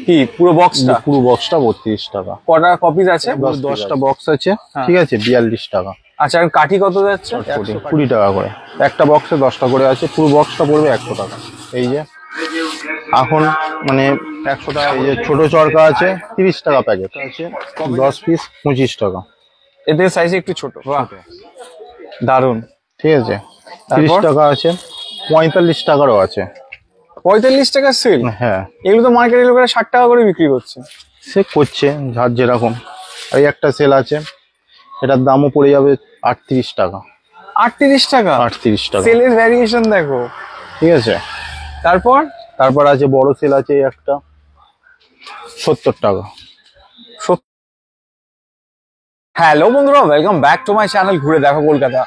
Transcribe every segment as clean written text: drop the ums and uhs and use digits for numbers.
কি পুরো বক্সটা? পুরো বক্সটা 32 টাকা। কটা কপিস আছে? 10টা বক্স আছে, ঠিক আছে, 42 টাকা। আচ্ছা, আর কাঠি কত যাচ্ছে? 20 টাকা করে। একটা বক্সে 10টা করে আছে, পুরো বক্সটা পড়বে 100 টাকা। এই যে এখন মানে 100 টাকা। এই যে ছোট চরকা আছে 30 টাকা প্যাকেট আছে, 10 পিস 25 টাকা। এদের সাইজ একটু ছোট। বাহ, দারুন। ঠিক আছে, 30 টাকা আছে, 45 টাকারও আছে। 45 টাকা সেল? হ্যাঁ, এগুলো তো মার্কেটে লোকেরা 60 টাকা করে বিক্রি করছে। সে করছে যার যেরকম। এই একটা সেল আছে, এটার দামও পড়ে যাবে 38 টাকা। 38 টাকা? 38 টাকা সেলের ভ্যারিয়েশন দেখো। ঠিক আছে, তারপর আছে বড় সেল আছে একটা 70 টাকা। হ্যালো বন্ধুরা, welcome back to my channel ঘুরে দেখো কলকাতা।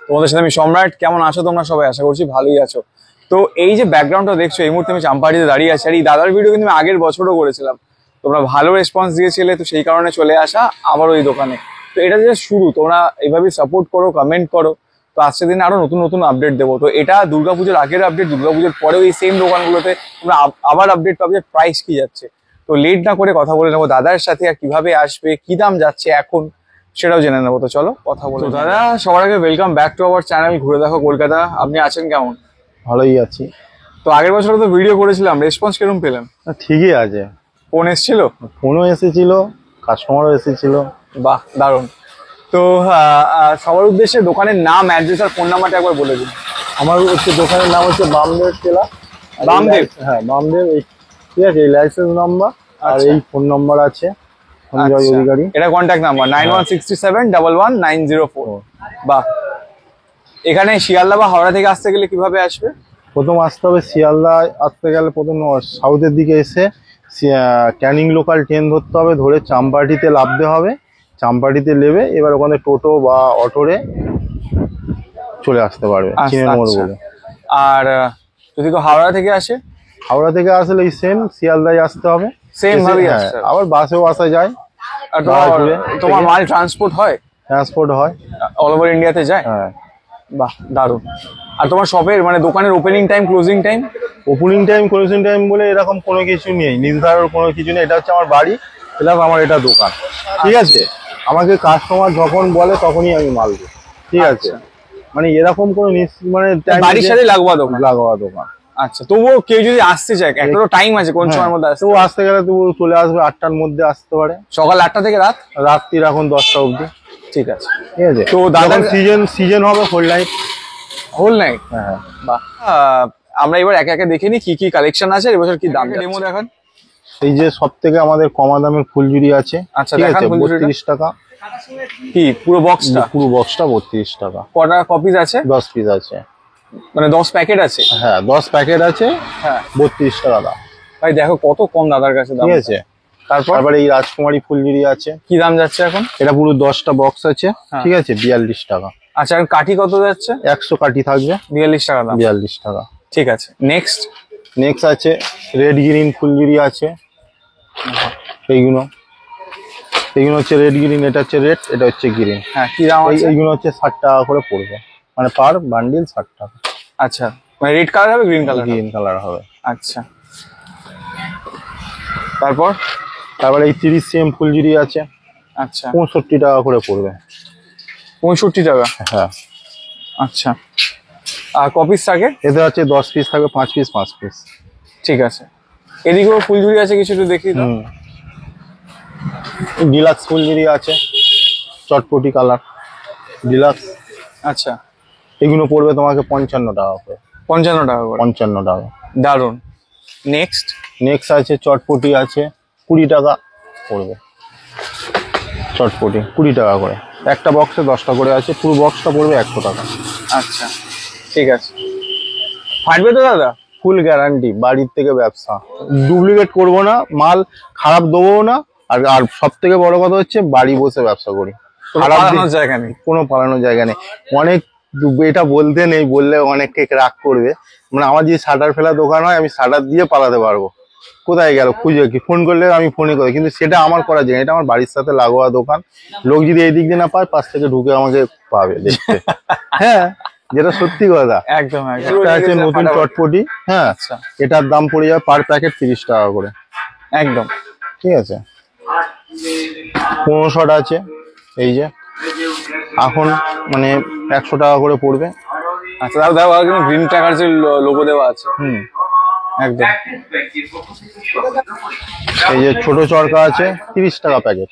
তোমাদের সাথে আমি সম্রাট। কেমন আছো তোমরা সবাই? আশা করছি ভালোই আছো। তো এই যে ব্যাকগ্রাউন্ডটা দেখছো, এই মুহূর্তে আমি চাম্পাহাটিতে দাঁড়িয়ে আছি। আর এই দাদার ভিডিও কিন্তু আমি আগের বছরও করেছিলাম, তোমরা ভালো রেসপন্স দিয়েছিলে, তো সেই কারণে চলে আসা আবার ওই দোকানে। তো এটা যে শুরু, তোমরা এইভাবে সাপোর্ট করো, কমেন্ট করো। তো আজকের দিনে আরো নতুন নতুন আপডেট দেবো। তো এটা দুর্গাপুজোর আগের আপডেট, দুর্গাপুজোর পরেও এই সেম দোকানগুলোতে তোমরা আবার আপডেট পাবে যে প্রাইস কি যাচ্ছে। তো লেট না করে কথা বলে নেবো দাদার সাথে, আর কিভাবে আসবে, কি দাম যাচ্ছে এখন সেটাও জেনে নেবো। তো চলো কথা বলো। দাদা, সবার আগে welcome back to our channel ঘুরে দেখো কলকাতা। আপনি আছেন কেমন? ভালোই আছি। তো আগের বছর তো ভিডিও করেছিলাম, রেসপন্স কিরকম পেলেন? ঠিকই আছে। ফোন এসেছিল? ফোনও এসেছিল, কাস্টমারও এসেছিল। বাহ, দারুণ। তো সবার উদ্দেশ্যে দোকানের নাম, অ্যাড্রেস আর ফোন নাম্বারটা একবার বলে দিন। আমার হচ্ছে দোকানের নাম হচ্ছে বামদেব টেলা। বামদেব? হ্যাঁ, বামদেব। ঠিক আছে, এই লাইসেন্স নাম্বার আর এই ফোন নাম্বার আছে। অধিকারী, এটা কন্ট্যাক্ট নাম্বার 9167111904। বাহ। এখানে শিয়ালদা বা হাওড়া থেকে আসতে গেলে কিভাবে আসবে? প্রথম আসতে হবে শিয়ালদা। আসতে গেলে প্রথম সাউথের দিকে এসে ক্যানিং লোকাল ট্রেন ধরতে হবে, ধরে চাম্পাহাটিতে নামতে হবে। চাম্পাহাটিতে নেবে, এবার ওখানে টোটো বা অটোরে চলে আসতে পারবে চিনের মোড় বলে। আর যদি কেউ হাওড়া থেকে আসে? হাওড়া থেকে আসলে এই সেম শিয়ালদায় আসতে হবে, সেম ভাবে। আবার বাসেও আসা যায়। আর তোমার মাল ট্রান্সপোর্ট হয়? ট্রান্সপোর্ট হয়, অল ওভার ইন্ডিয়াতে যায়। হ্যাঁ। বাহ, দারুণ। আর তোমার শপের মানে দোকানের opening time, closing time? Opening time closing time বলে এরকম কোনো কিছু নেই, নির্ধারণ কোনো কিছু নেই। এটা হচ্ছে আমার বাড়ি প্লাস আমার এটা দোকান। ঠিক আছে, আমাকে কাস্টমার যখন বলে তখনই আমি মাল দিই। ঠিক আছে, মানে এরকম কোনো মানে বাড়ির সাথে লাগোয়া দোকান। আচ্ছা, তবুও কেউ যদি আসতে চায়, একটা তো টাইম আছে, কোন সময়ের মধ্যে আসতে? তবু আসতে গেলে তবু চলে আসবে 8টার মধ্যে আসতে পারে। সকাল 8টা থেকে রাত্রির এখন 10টা অবধি। ঠিক আছে, ঠিক আছে। তো দাদা সিজন হবে হোল নাইট। হ্যাঁ। বাহ। আমরা এবার একে একে দেখে নিই কি কি কালেকশন আছে, এবছর কি দাম। ডেমো দেখান। এই যে সব থেকে আমাদের কমা দামের ফুলঝুরি আছে। আচ্ছা, দেখান। 32 টাকা। কি পুরো বক্সটা? পুরো বক্সটা 32 টাকা। কটা কপিস আছে? 10 পিস আছে, মানে 10 প্যাকেট আছে। হ্যাঁ, 10 প্যাকেট আছে। হ্যাঁ, 32 টাকা দাম। ভাই দেখো কত কম দাদার কাছে দাম। ঠিক আছে, তারপর এই রাজকুমারী ফুলঝুরি আছে। কি দাম যাচ্ছে এখন? এটা পুরো 10টা বক্স আছে, ঠিক আছে, 42 টাকা। আচ্ছা, আর কাঠি কত যাচ্ছে? 100 কাঠি থাকবে, 42 টাকা দাম। 42 টাকা। ঠিক আছে, নেক্সট আছে রেড গ্রিন ফুলঝুরি আছে। এইগুলো হচ্ছে রেড গ্রিন, এটা হচ্ছে রেড, এটা হচ্ছে গ্রিন। হ্যাঁ, কি দাম আছে? এইগুলো হচ্ছে 60 টাকা করে পড়বে, মানে পার বান্ডিল 60 টাকা। আচ্ছা, মানে রেড কালার হবে, গ্রিন কালার হবে। আচ্ছা, তারপর এই 30 সিএম ফুলঝুরি আছে। আচ্ছা, 65 টাকা করে পড়বে। 65 টাকা? হ্যাঁ। আচ্ছা, আর কপিস থাকে? এতে আছে 10 পিস থাকবে, 5 পিস। ঠিক আছে, এদিকেও ফুলঝুরি আছে কিছু, একটু দেখি তো। ডিলাক্স ফুলঝুরি আছে, চটপটি কালার ডিলাক্স। আচ্ছা, এগুলো পড়বে তোমাকে 55 টাকা করে। 55 টাকা করে? 55 টাকা। দারুন। নেক্সট আছে চটপটি আছে, 20 টাকা পড়বে। চটপটি 20 টাকা করে, একটা বক্সে 10টা করে আছে, পুরো বক্সটা পড়বে 100 টাকা। আচ্ছা, ঠিক আছে। ফাটবে তো দাদা? ফুল গ্যারান্টি, বাড়ির থেকে ব্যবসা, ডুপ্লিকেট করবো না, মাল খারাপ দেবো না। আর সব থেকে বড় কথা হচ্ছে বাড়ি বসে ব্যবসা করি, পালানোর জায়গা নেই, কোনো পালানোর জায়গা নেই। অনেক এটা বলতে নেই, বললে অনেককে রাগ করবে। মানে আমার যদি শাটার ফেলা দোকান হয়, আমি শাটার দিয়ে পালাতে পারবো, কোথায় গেল খুঁজে, কি ফোন করলে আমি ফোনে করি, কিন্তু সেটা আমার করা যায়, এটা আমার বাড়ির সাথে লাগোয়া দোকান। লোক যদি এই দিক দিয়ে না পায়, পাশ থেকে ঢুকে আমাকে পাবে দেখতে। হ্যাঁ, যেটা সত্যি কথা। একদম। একটা আছে নতুন চটপটি। হ্যাঁ, এটার দাম পড়ে যাবে পার প্যাকেট 30 টাকা করে। একদম। ঠিক আছে, 15 শট আছে এই যে, এখন মানে 100 টাকা করে পড়বে। আচ্ছা দাদা দেখো কিন্তু গ্রিন টাকার যে লোগো দেওয়া আছে। একদম। এই যে ছোট চরকা আছে 30 টাকা প্যাকেট।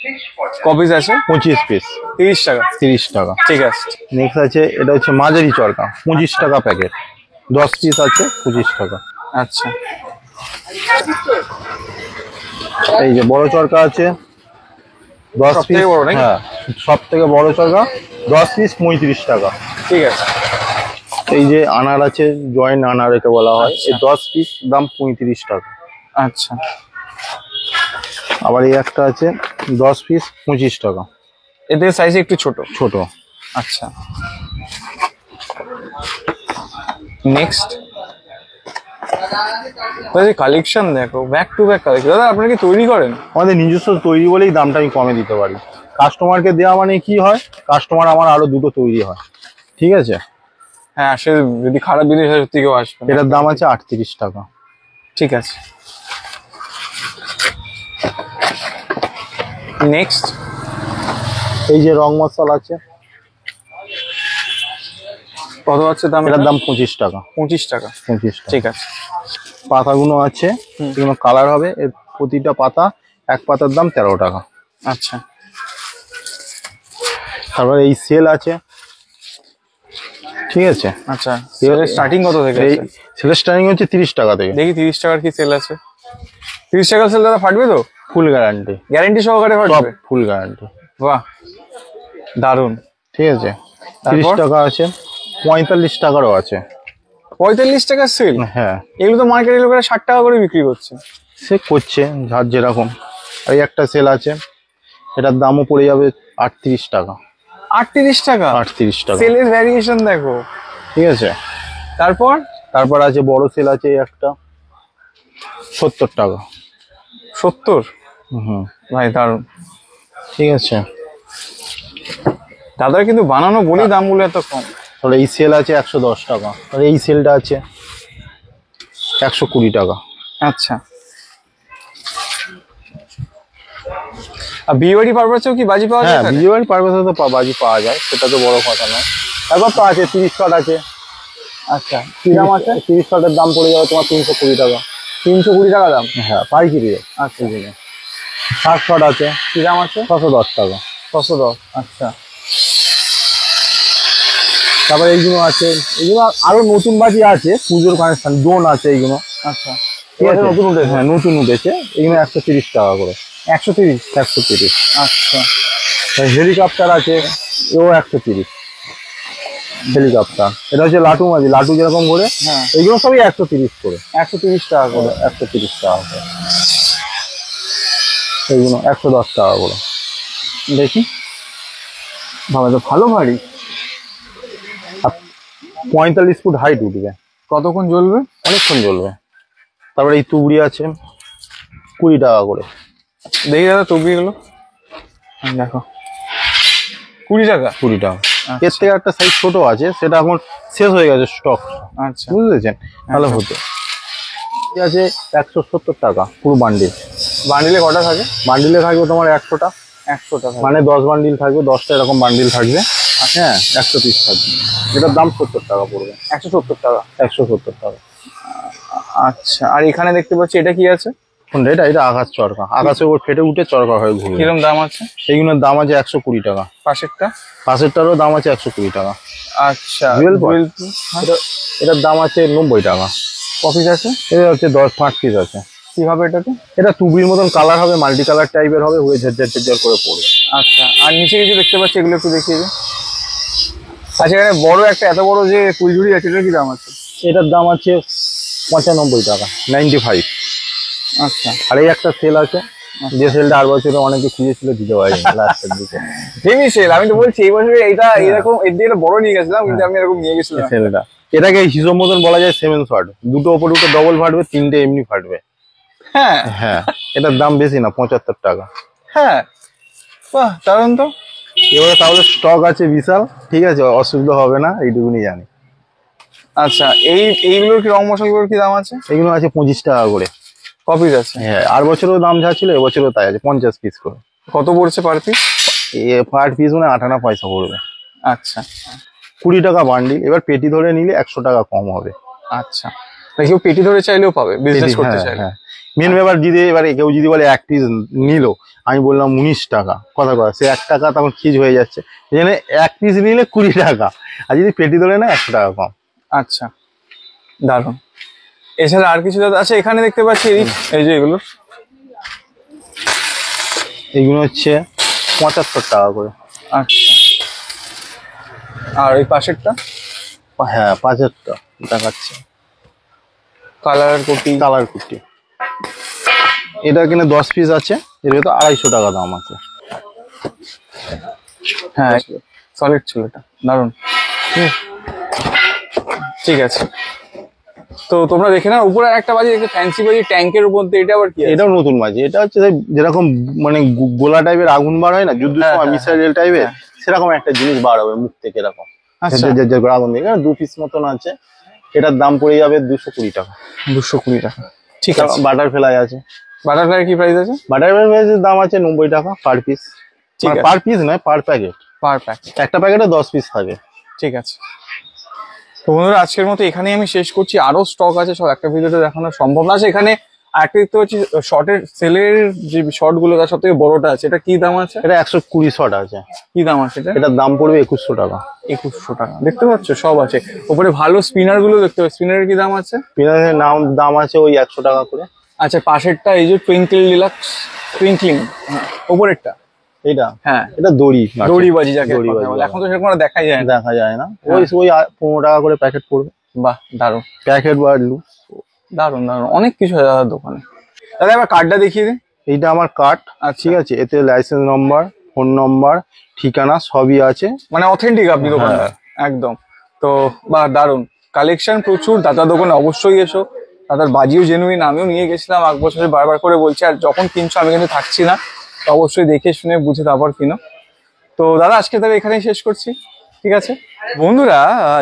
কপিস আছে 25 পিস 30 টাকা। 30 টাকা। ঠিক আছে। নেক্সট আছে, এটা হচ্ছে মাঝারি চরকা 25 টাকা প্যাকেট, 10 পিস আছে 25 টাকা। আচ্ছা এই যে বড় চরকা আছে 10 পিস। সবথেকে বড় নাকি? হ্যাঁ, সব থেকে বড় চরকা 10 পিস 35 টাকা। ঠিক আছে। এই যে আনার আছে, জয়েন্ট আনার একে বলা হয়, এই 10 পিস দাম 35 টাকা। আচ্ছা আবার এই একটা আছে 10 পিস 25 টাকা, এদের সাইজ একটু ছোট। ছোট। আচ্ছা নেক্সট কালেকশন দেখো, ব্যাক টু ব্যাক কালেকশন। দাদা আপনারা কি তৈরি করেন? আমাদের নিজস্ব তৈরি বলেই দামটা আমি কমে দিতে পারি। কাস্টমারকে দেওয়া মানে কি হয়, কাস্টমার আমার আরো দুটো তৈরি হয়। ঠিক আছে, হ্যাঁ সে যদি খারাপ জিনিস হয় সত্যি কেউ আসবে না। এটার দাম আছে 38 টাকা। ঠিক আছে নেক্সট। এই যে রং মশলা আছে, কত আছে দাম? এটার দাম 25 টাকা। 25 টাকা। 25 টাকা। ঠিক আছে। পাতাগুলো আছে, এগুলো কালার হবে, এর প্রতিটা পাতা এক পাতার দাম 13 টাকা। আচ্ছা তারপরে এই সেল আছে, ঠিক আছে। আচ্ছা স্টার্টিং কত থেকে এই আছে? সেলের স্টার্টিং হচ্ছে 30 টাকা থেকে। দেখি 30 টাকার কি সেল আছে? 30 টাকার সেল দাদা ফাটবে তো? ফুল গ্যারান্টি, গ্যারান্টি সহকারে সব ফাটবে? Full guarantee. বাহ দারুন। ঠিক আছে, 30 তারপর? টাকা আছে, 45 টাকারও আছে। 45 টাকার সেল? হ্যাঁ, এগুলো তো মার্কেটে লোকেরা 60 টাকা করে বিক্রি করছে। সে করছে যার যেরকম। আর এই একটা সেল আছে, এটার দামও পড়ে যাবে 38 টাকা। 38 টাকা? 38 টাকা। সেলের ভ্যারিয়েশন দেখো। ঠিক আছে, তারপর তারপর আছে বড় সেল আছে এই একটা 70 টাকা। 70? হুম, ভাই দারুন। ঠিক আছে। দাদার কিন্তু বানানো বলেই দামগুলো এত কম। তাহলে এই সেল আছে 110 টাকা, আর এই সেলটা আছে 120 টাকা। আচ্ছা আর বিয়ে বাড়ি পারপাসেও কি বাজি পাওয়া যায়? হ্যাঁ, বিয়ে বাড়ি পারপাসে তো বাজি পাওয়া যায়, সেটা তো বড় কথা নয়। তারপর তো আছে 30 শট আছে। আচ্ছা কি দাম আছে? 30 শটের দাম পড়ে যাবে তোমার 320 টাকা। 320 টাকা দাম? হ্যাঁ, পাইকারি। আচ্ছা 60 শট আছে, কি দাম আছে? 610 টাকা। 610। আচ্ছা তারপরে এইগুলো আছে, এইগুলো আরো নতুন বাজি আছে, পুজোর কানেকশন ড্রোন আছে এইগুলো। আচ্ছা ঠিক আছে, নতুন উঠেছে? হ্যাঁ নতুন উঠেছে, এইগুলো 130 টাকা করে। 130? 130। আচ্ছা হেলিকপ্টার আছে, এও 130 হেলিকপ্টার। এটা হচ্ছে লাটু মাঝি, লাটু যেরকম করে, হ্যাঁ এইগুলো সবই 130 করে। 130 টাকা করে। 130 টাকা করে। এইগুলো 110 টাকা করে। দেখি বাবা তো ভালো ভারী। 45 ফুট হাইট উঠবে, কতক্ষণ জ্বলবে? অনেকক্ষণ জ্বলবে। তারপরে এই তুবড়ি আছে 20 টাকা করে। দেখি দাদা টুপিগুলো দেখো, 20 টাকা? 20 টাকা। এর থেকে একটা সাইজ ছোট আছে, সেটা এখন শেষ হয়ে গেছে স্টক, আচ্ছা বুঝতেছেন? তাহলে হতো। ঠিক আছে, 170 টাকা পুরো বান্ডিল। বান্ডিলে কটা থাকে? বান্ডিলে থাকবে তোমার 100টা, 100 টাকা মানে 10 বান্ডিল থাকবে, 10টা এরকম বান্ডিল থাকবে। হ্যাঁ, 100 পিস থাকবে। এটার দাম 70 টাকা পড়বে। 170 টাকা। 170 টাকা। আচ্ছা আর এখানে দেখতে পাচ্ছি এটা কি আছে? কোনটা? এটা আকাশ চরকা, আকাশের উপর ফেটে উঠে চরকা হয়ে ঘুরবে। কিরকম দাম আছে? এইগুলোর দাম আছে 120 টাকা। পাশেরটা? পাশেরটারও দাম আছে 120 টাকা। আচ্ছা জুয়েল পট? জুয়েল এটার দাম আছে 90 টাকা। কপিস আছে? এটা হচ্ছে 5 পিস আছে। কিভাবে এটাতে? এটা তুবড়ির মতন কালার হবে, মাল্টি কালার টাইপের হবে, হয়ে ঝরঝর ঝরঝর করে পড়বে। আচ্ছা আর নিচে কিছু দেখতে পাচ্ছি, এগুলো একটু দেখিয়ে দিন। আচ্ছা এখানে বড় একটা এত বড় যে ফুলঝুরি আছে, এটার কি দাম আছে? এটার দাম আছে 95 টাকা, 95। আচ্ছা আর এই একটা সেল আছে, যে সেলটা আর বছরে অনেকে খুঁজেছিল, দিতে পারিনি লাস্টের দিকে। Heavy sale. আমি তো বলছি এই বছরে এইটা এরকম এর দিয়ে বড় নিয়ে গেছিলাম, কিন্তু আমি এরকম নিয়ে গেছিলাম। সেলটা এটাকে হিসেব মতন বলা যায় 7 শট, দুটো ওপরে উঠে ডবল ফাটবে, 3টে এমনি ফাটবে। হ্যাঁ হ্যাঁ, এটার দাম বেশি না, 75 টাকা। হ্যাঁ বাহ দারুন তো। এবারে তাহলে স্টক আছে বিশাল, ঠিক আছে, অসুবিধা হবে না, এইটুকুনি জানি। আচ্ছা এইগুলোর কি রং মশলাগুলোর কি দাম আছে? এগুলো আছে 25 টাকা করে। কপিস আছে? হ্যাঁ, আর বছরও দাম যা ছিল এবছরও তাই আছে, 50 পিস করে। কত পড়ছে পার পিস? পার পিস মানে 58 পয়সা পড়বে। আচ্ছা 20 টাকা বান্ডিল। এবার পেটি ধরে নিলে 100 টাকা কম হবে। আচ্ছা, কেউ পেটি ধরে চাইলেও পাবে বিজনেস পেটি, করতে হ্যাঁ চাইলে? হ্যাঁ। মেন ব্যাপার যদি এবারে কেউ যদি বলে 1 পিস নিল, আমি বললাম 19 টাকা, কথা সে 1 টাকা তখন খিজ হয়ে যাচ্ছে। এখানে 1 পিস নিলে 20 টাকা, আর যদি পেটি ধরে না 100 টাকা কম। আচ্ছা, দারুণ। এছাড়া আর কিছু দাদা? আচ্ছা, এখানে দেখতে পাচ্ছি এই যে এগুলো এইগুলো হচ্ছে 75 টাকা করে। আচ্ছা, আর ওই পাশেরটা? হ্যাঁ, 75 দেখাচ্ছে। কালার কোটি? কালার কুর্তি এটা কিনে 10 পিস আছে, এর ভেতর 250 টাকা দাম আছে। হ্যাঁ, সলিড ছিল এটা, দারুণ। ঠিক আছে, তো তোমরা দেখে না উপরে একটা বাজি দেখে ফ্যান্সি বাজি ট্যাঙ্কের উপর দিয়ে, এটা আবার কি? এটাও নতুন বাজি। এটা হচ্ছে সেই যেরকম মানে গোলা টাইপের আগুন বার হয় না যুদ্ধ হ্যাঁ, সময়, হ্যাঁ, মিসাইল টাইপের, সেরকম একটা জিনিস বার হবে মুখ থেকে এরকম। আচ্ছা, যে করে আগুন দিয়ে 2 পিস মতন আছে। এটার দাম পড়ে যাবে 220 টাকা। 220 টাকা। ঠিক আছে। বাটারফ্লাই আছে। বাটারফ্লাই কি প্রাইস আছে? বাটারফ্লাইয়ের দাম আছে 90 টাকা পার পিস। ঠিক আছে, পার পিস নয়, পার প্যাকেট। পার প্যাক। একটা প্যাকেটে 10 পিস থাকে। ঠিক আছে, তো বন্ধুরা আজকের মতো এখানেই আমি শেষ করছি। আরো স্টক আছে, সব একটা ভিডিওতে দেখানো সম্ভব না। আছে এখানে আরেকটা দেখতে পাচ্ছি শর্টের সেলের যে শর্ট গুলো, তার সব থেকে বড়টা আছে, এটা কি দাম আছে? এটা 120 শট আছে। কি দাম আছে এটা? এটার দাম পড়বে 2100 টাকা। 2100 টাকা। দেখতে পাচ্ছ সব আছে। উপরে ভালো স্পিনার গুলো দেখতে পাচ্ছ, স্পিনারের কি দাম আছে? পিনারের দাম আছে ওই 100 টাকা করে। আচ্ছা, পাশেরটা এই যে টুইঙ্কল ডিলাক্স, টুইঙ্কলিং, উপরেরটা এটা, হ্যাঁ, এটা দড়ি আছে। দড়িবাজি যাকে দড়ি কথা বাজি বলে। এখন তো সেরকম আর দেখাই যায় না। দেখা যায় না। হ্যাঁ। ওই 15 টাকা করে প্যাকেট পড়বে। বাহ, দারুণ। প্যাকেট বা লুজ। দারুণ দারুণ, অনেক কিছু আছে দাদার দোকানে। দাদা এবার কার্ডটা দেখিয়ে দিন। এইটা আমার কার্ড, আচ্ছা। ঠিক আছে। এতে লাইসেন্স নম্বর, ফোন নম্বর, ঠিকানা সবই আছে। মানে অথেন্টিক আপনি দোকানদার? হ্যাঁ। একদম। তো বাহ, দারুণ কালেকশন প্রচুর। দাদার দোকানে অবশ্যই এসো। দাদার বাজিও জেনুইন, আমিও নিয়ে গেছিলাম 1 বছরে, বারবার করে বলছি। আর যখন কিনছো, আমি কিন্তু থাকছি না, তো অবশ্যই দেখে শুনে বুঝে তারপর কিনো। তো দাদা আজকে তাহলে এখানেই শেষ করছি, ঠিক আছে বন্ধুরা।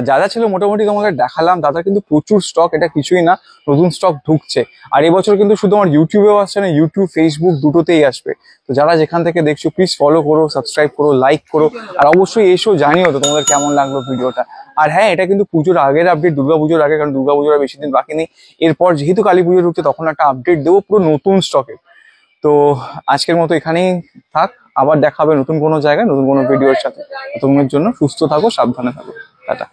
যা যা ছিল মোটামুটি তোমাদের দেখালাম। দাদা কিন্তু প্রচুর স্টক, এটা কিছুই না, নতুন স্টক ঢুকছে। আর এবছর কিন্তু শুধু আমার ইউটিউবেও আসছে না, ইউটিউব ফেসবুক দুটোতেই আসবে। তো যারা যেখান থেকে দেখছো প্লিজ ফলো করো, সাবস্ক্রাইব করো, লাইক করো, আর অবশ্যই এসো, জানিও তো তোমাদের কেমন লাগলো ভিডিওটা। আর হ্যাঁ, এটা কিন্তু পুজোর আগের আপডেট, দুর্গাপুজোর আগে, কারণ দুর্গাপুজোর বেশি দিন বাকি নেই। এরপর যেহেতু কালী পুজো ঢুকছে, তখন একটা আপডেট দেবো পুরো নতুন স্টকের। তো আজকের মতো এখানেই থাক, আবার দেখা হবে নতুন কোনো জায়গায় নতুন কোনো ভিডিওর সাথে। ততক্ষণের জন্য সুস্থ থাকো, সাবধানে থাকো, টাটা।